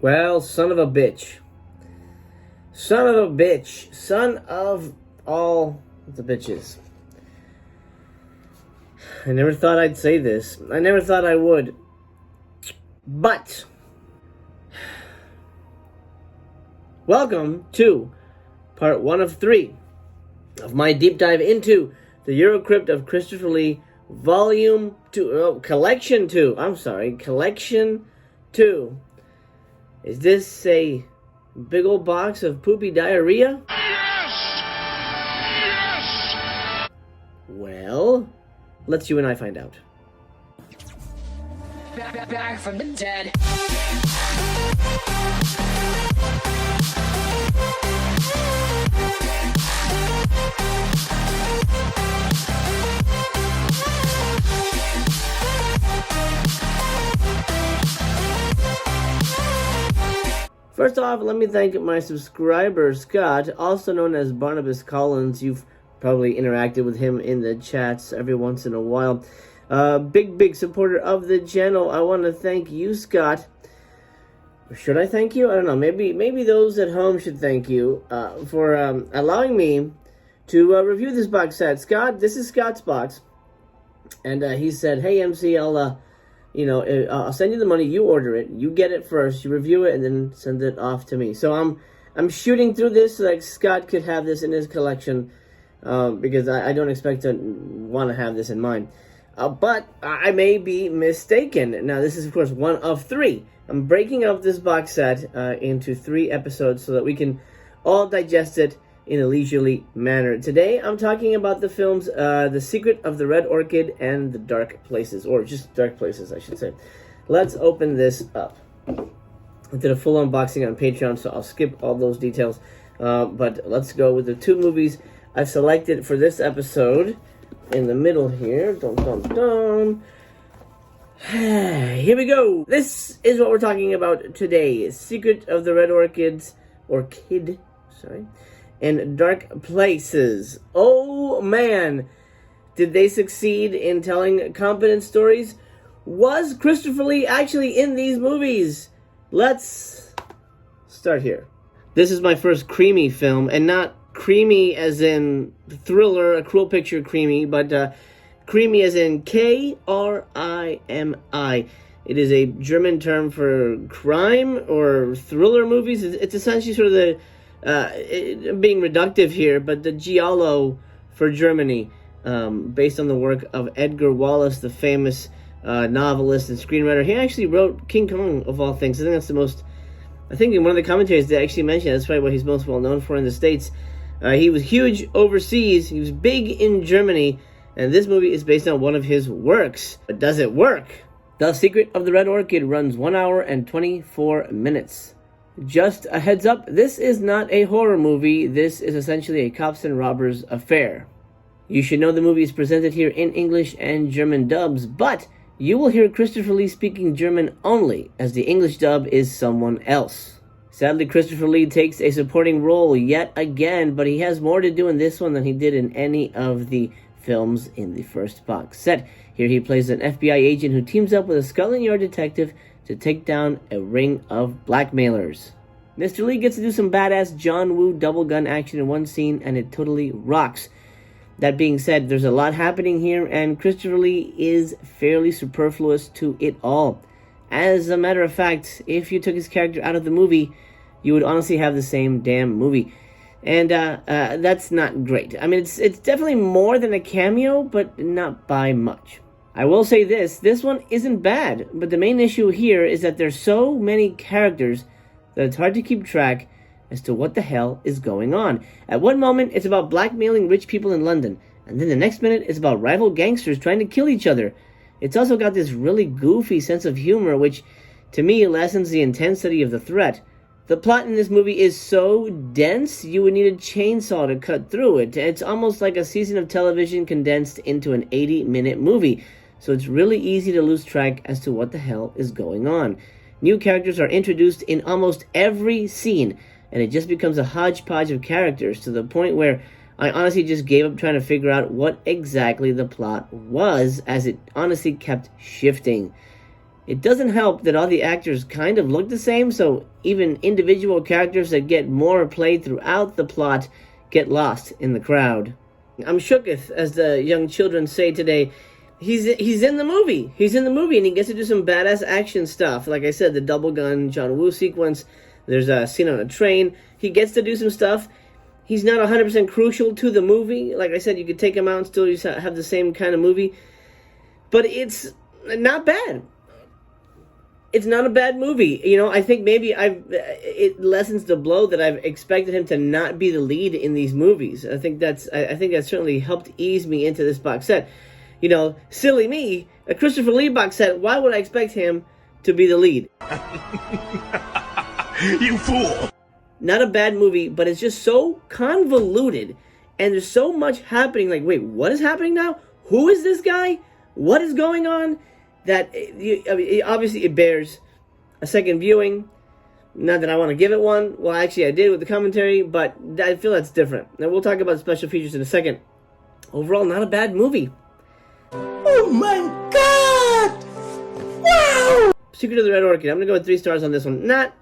Well, son of a bitch. Son of a bitch. Son of all the bitches. I never thought I'd say this. I never thought I would. But welcome to part 1 of 3 of my deep dive into the Eurocrypt of Christopher Lee, Volume 2, Collection 2. I'm sorry, Collection 2. Is this a big old box of poopy diarrhea? Yes! Yes! Well, let's you and I find out. Back from the dead. First off, let me thank my subscriber, Scott, also known as Barnabas Collins. You've probably interacted with him in the chats every once in a while. Big supporter of the channel. I want to thank you, Scott. Should I thank you? I don't know. Maybe those at home should thank you for allowing me to review this box set. Scott, this is Scott's box. And he said, hey, MC, I'll send you the money, you order it, you get it first, you review it, and then send it off to me. So I'm shooting through this so that Scott could have this in his collection, because I don't expect to want to have this in mine. But I may be mistaken. Now, this is, of course, 1 of 3. I'm breaking up this box set into 3 episodes so that we can all digest it in a leisurely manner. Today, I'm talking about the films The Secret of the Red Orchid and The Dark Places, or just Dark Places, I should say. Let's open this up. I did a full unboxing on Patreon, so I'll skip all those details. But let's go with the 2 movies I've selected for this episode. In the middle here. Dun, dun, dun. Here we go. This is what we're talking about today. Secret of the Red Orchids, and Dark Places. Oh man, did they succeed in telling competent stories? Was Christopher Lee actually in these movies? Let's start here. This is my first creamy film, and not creamy as in thriller, a cruel picture creamy, but creamy as in Krimi. It is a German term for crime or thriller movies. It's essentially sort of the, being reductive here, but the giallo for Germany, based on the work of Edgar Wallace, the famous novelist and screenwriter. He actually wrote King Kong, of all things. I think in one of the commentaries they actually mentioned that's probably what he's most well known for in the States. He was huge overseas. He was big in Germany. And this movie is based on one of his works. But does it work? The Secret of the Red Orchid runs 1 hour and 24 minutes. Just a heads up, this is not a horror movie. This is essentially a cops and robbers affair. You should know the movie is presented here in English and German dubs, but you will hear Christopher Lee speaking German only, as the English dub is someone else. Sadly, Christopher Lee takes a supporting role yet again, but he has more to do in this one than he did in any of the films in the first box set. Here he plays an FBI agent who teams up with a Scotland Yard detective to take down a ring of blackmailers. Mr. Lee gets to do some badass John Woo double gun action in one scene, and it totally rocks. That being said, there's a lot happening here, and Christopher Lee is fairly superfluous to it all. As a matter of fact, if you took his character out of the movie, you would honestly have the same damn movie. And that's not great. I mean, it's definitely more than a cameo, but not by much. I will say this one isn't bad, but the main issue here is that there's so many characters that it's hard to keep track as to what the hell is going on. At one moment, it's about blackmailing rich people in London, and then the next minute, it's about rival gangsters trying to kill each other. It's also got this really goofy sense of humor, which, to me, lessens the intensity of the threat. The plot in this movie is so dense, you would need a chainsaw to cut through it. It's almost like a season of television condensed into an 80-minute movie, so it's really easy to lose track as to what the hell is going on. New characters are introduced in almost every scene, and it just becomes a hodgepodge of characters to the point where I honestly just gave up trying to figure out what exactly the plot was, as it honestly kept shifting. It doesn't help that all the actors kind of look the same, so even individual characters that get more play throughout the plot get lost in the crowd. I'm shooketh, as the young children say today. He's in the movie. He's in the movie, and he gets to do some badass action stuff. Like I said, the double gun John Woo sequence. There's a scene on a train. He gets to do some stuff. He's not 100% crucial to the movie. Like I said, you could take him out and still have the same kind of movie. But it's not bad. It's not a bad movie. You know, I think maybe it lessens the blow that I've expected him to not be the lead in these movies. I think that certainly helped ease me into this box set. You know, silly me, a Christopher Lee box set, why would I expect him to be the lead? You fool! Not a bad movie, but it's just so convoluted, and there's so much happening. Like, wait, what is happening now? Who is this guy? What is going on? That, obviously, it bears a second viewing. Not that I want to give it one. Well, actually, I did with the commentary, but I feel that's different. Now, we'll talk about special features in a second. Overall, not a bad movie. Oh my god! Wow! Secret of the Red Orchid. I'm going to go with 3 stars on this one. Not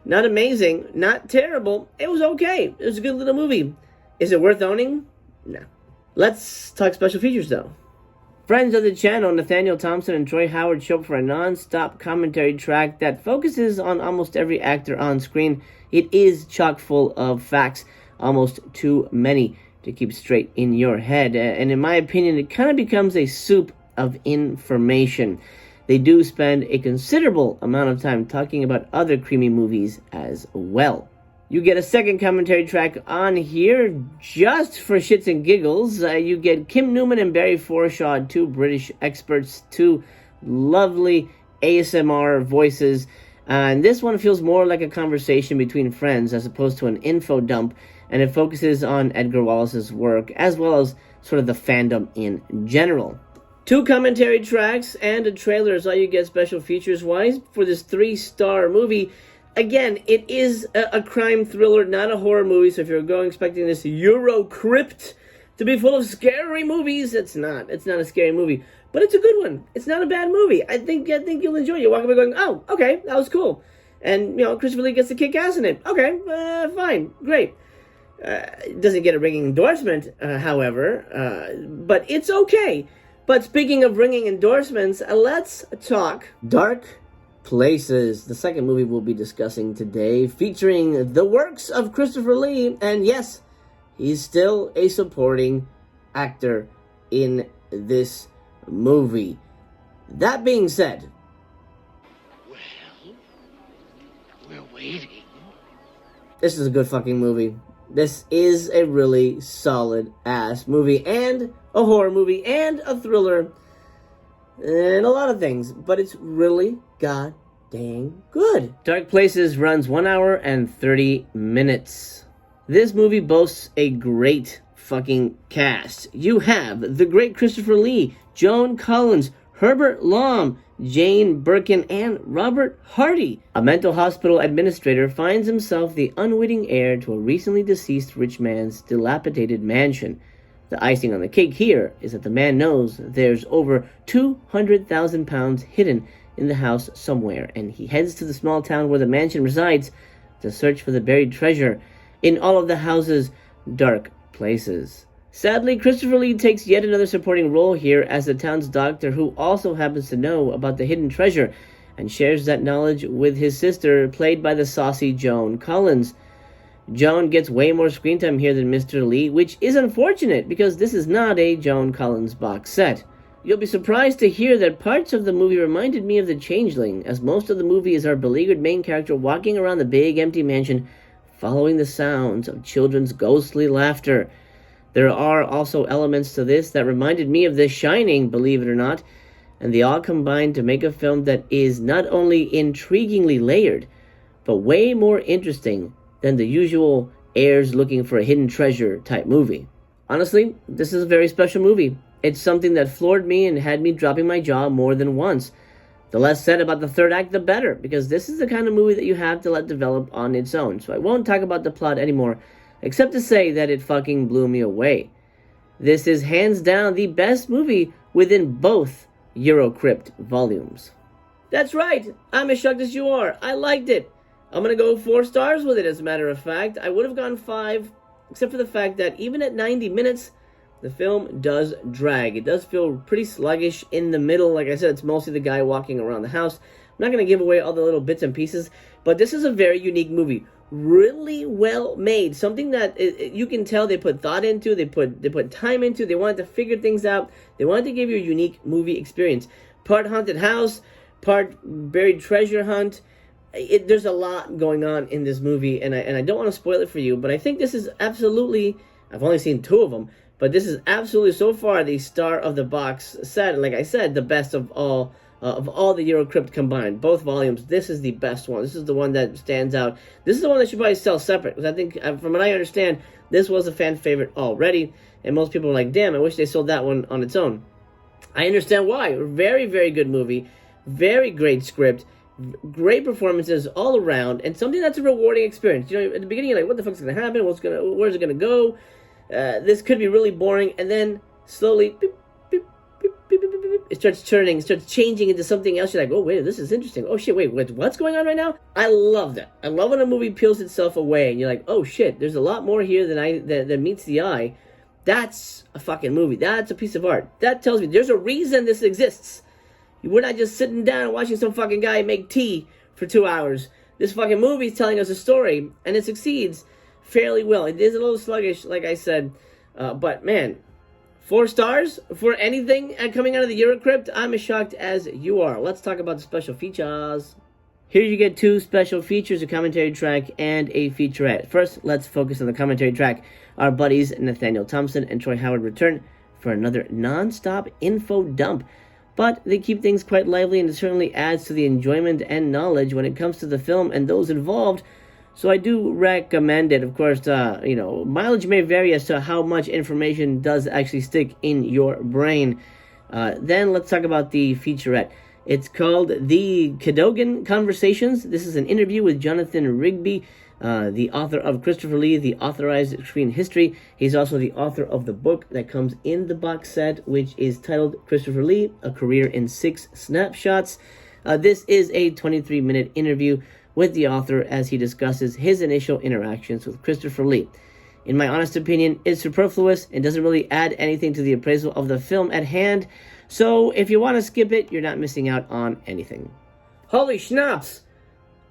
amazing. Not terrible. It was okay. It was a good little movie. Is it worth owning? No. Let's talk special features, though. Friends of the channel, Nathaniel Thompson and Troy Howard show up for a non-stop commentary track that focuses on almost every actor on screen. It is chock full of facts, almost too many to keep straight in your head. And in my opinion, it kind of becomes a soup of information. They do spend a considerable amount of time talking about other creamy movies as well. You get a second commentary track on here just for shits and giggles. You get Kim Newman and Barry Forshaw, 2 British experts, 2 lovely ASMR voices. And this one feels more like a conversation between friends as opposed to an info dump. And it focuses on Edgar Wallace's work as well as sort of the fandom in general. 2 commentary tracks and a trailer is all you get special features-wise for this 3-star movie. Again, it is a crime thriller, not a horror movie, so if you're going expecting this Eurocrypt to be full of scary movies, it's not. It's not a scary movie, but it's a good one. It's not a bad movie. I think you'll enjoy it. You walk away going, oh, okay, that was cool. And, you know, Christopher Lee gets to kick ass in it. Okay, fine, great. It doesn't get a ringing endorsement, however, but it's okay. But speaking of ringing endorsements, let's talk Dark Places, the second movie we'll be discussing today, featuring the works of Christopher Lee, and yes, he's still a supporting actor in this movie. That being said, Well, we're waiting. this is a good fucking movie. This is a really solid-ass movie, and a horror movie, and a thriller, and a lot of things, but it's really goddamn good. Dark Places runs 1 hour and 30 minutes. This movie boasts a great fucking cast. You have the great Christopher Lee, Joan Collins, Herbert Lom, Jane Birkin, and Robert Hardy. A mental hospital administrator finds himself the unwitting heir to a recently deceased rich man's dilapidated mansion. The icing on the cake here is that the man knows there's over 200,000 pounds hidden in the house somewhere, and he heads to the small town where the mansion resides to search for the buried treasure in all of the house's dark places. Sadly, Christopher Lee takes yet another supporting role here as the town's doctor who also happens to know about the hidden treasure and shares that knowledge with his sister, played by the saucy Joan Collins. Joan gets way more screen time here than Mr. Lee, which is unfortunate because this is not a Joan Collins box set. You'll be surprised to hear that parts of the movie reminded me of The Changeling, as most of the movie is our beleaguered main character walking around the big empty mansion following the sounds of children's ghostly laughter. There are also elements to this that reminded me of The Shining, believe it or not, and they all combine to make a film that is not only intriguingly layered, but way more interesting than the usual heirs looking for a hidden treasure type movie. Honestly, this is a very special movie. It's something that floored me and had me dropping my jaw more than once. The less said about the third act, the better, because this is the kind of movie that you have to let develop on its own. So I won't talk about the plot anymore, except to say that it fucking blew me away. This is hands down the best movie within both Eurocrypt volumes. That's right. I'm as shocked as you are. I liked it. I'm going to go 4 stars with it, as a matter of fact. I would have gone 5, except for the fact that even at 90 minutes, the film does drag. It does feel pretty sluggish in the middle. Like I said, it's mostly the guy walking around the house. I'm not going to give away all the little bits and pieces, but this is a very unique movie. Really well made. Something that you can tell they put thought into, they put time into. They wanted to figure things out. They wanted to give you a unique movie experience. Part haunted house, part buried treasure hunt. There's a lot going on in this movie, and I don't want to spoil it for you, but I think this is absolutely, I've only seen 2 of them, but this is absolutely so far the star of the box set. Like I said, the best of all the Eurocrypt combined, both volumes. This is the best one. This is the one that stands out. This is the one that should probably sell separate, because I think, from what I understand, this was a fan favorite already, and most people are like, damn, I wish they sold that one on its own. I understand why. Very, very good movie, very great script, great performances all around, and something that's a rewarding experience. You know, at the beginning, you're like, what the fuck's going to happen? Where's it going to go? This could be really boring, and then slowly, beep, beep, beep, beep, beep, beep, beep, it starts turning, it starts changing into something else. You're like, oh, wait, this is interesting. Oh, shit, wait, what's going on right now? I love that. I love when a movie peels itself away, and you're like, oh, shit, there's a lot more here than meets the eye. That's a fucking movie. That's a piece of art. That tells me there's a reason this exists. We're not just sitting down and watching some fucking guy make tea for 2 hours. This fucking movie is telling us a story, and it succeeds fairly well. It is a little sluggish, like I said, but man, 4 stars for anything coming out of the Eurocrypt. I'm as shocked as you are. Let's talk about the special features. Here you get 2 special features, a commentary track and a featurette. First, let's focus on the commentary track. Our buddies Nathaniel Thompson and Troy Howard return for another non-stop info dump. But they keep things quite lively, and it certainly adds to the enjoyment and knowledge when it comes to the film and those involved. So I do recommend it. Of course, mileage may vary as to how much information does actually stick in your brain. Then let's talk about the featurette. It's called The Cadogan Conversations. This is an interview with Jonathan Rigby, the author of Christopher Lee, The Authorized Screen History. He's also the author of the book that comes in the box set, which is titled Christopher Lee, A Career in 6 Snapshots. This is a 23-minute interview with the author as he discusses his initial interactions with Christopher Lee. In my honest opinion, it's superfluous and doesn't really add anything to the appraisal of the film at hand. So if you want to skip it, you're not missing out on anything. Holy schnapps!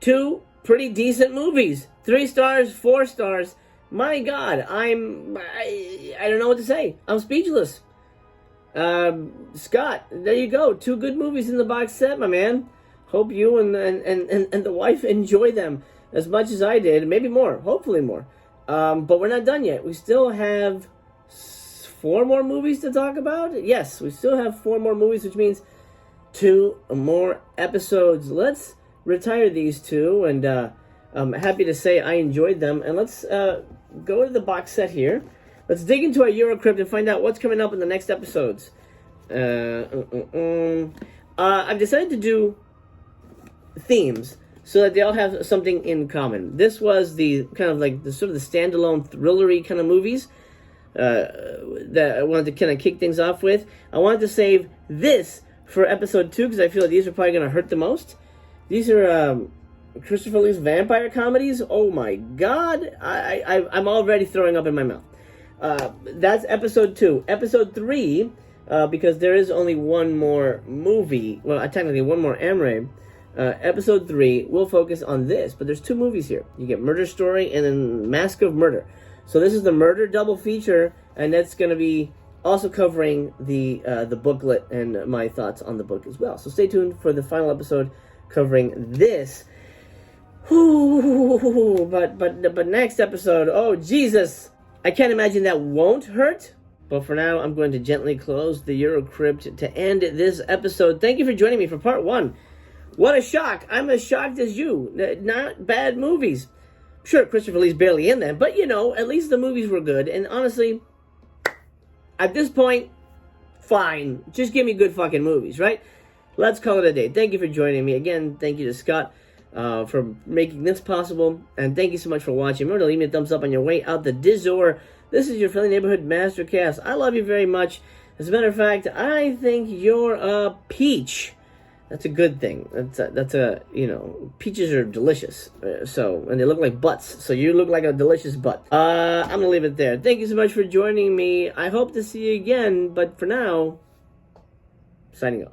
2 pretty decent movies. 3 stars, 4 stars. My God, I don't know what to say. I'm speechless. Scott, there you go. 2 good movies in the box set, my man. Hope you and the wife enjoy them as much as I did. Maybe more. Hopefully more. But we're not done yet. We still have 4 more movies to talk about. Yes, we still have 4 more movies, which means 2 more episodes. Let's retire these 2, and I'm happy to say I enjoyed them. And let's go to the box set here. Let's dig into our Eurocrypt and find out what's coming up in the next episodes. I've decided to do themes so that they all have something in common. This was the kind of like the sort of the standalone thrillery kind of movies that I wanted to kind of kick things off with. I wanted to save this for episode 2 because I feel like these are probably going to hurt the most. These are Christopher Lee's vampire comedies. Oh my God, I'm already throwing up in my mouth. That's episode 2. Episode 3, because there is only one more movie. Well, technically one more Amray. Episode 3 will focus on this, but there's 2 movies here. You get Murder Story and then Mask of Murder. So this is the murder double feature, and that's going to be also covering the booklet and my thoughts on the book as well. So stay tuned for the final episode covering this. Ooh, but next episode, oh Jesus, I can't imagine that won't hurt. But for now, I'm going to gently close the Eurocrypt to end this episode. Thank you for joining me for part 1. What a shock. I'm as shocked as you. Not bad movies. Sure, Christopher Lee's barely in them, but at least the movies were good. And honestly, at this point, fine. Just give me good fucking movies, right? Let's call it a day. Thank you for joining me. Again, thank you to Scott for making this possible. And thank you so much for watching. Remember to leave me a thumbs up on your way out the Dizor. This is your friendly neighborhood Mastercast. I love you very much. As a matter of fact, I think you're a peach. That's a good thing. That's a peaches are delicious. And they look like butts. So you look like a delicious butt. I'm gonna leave it there. Thank you so much for joining me. I hope to see you again. But for now, signing off.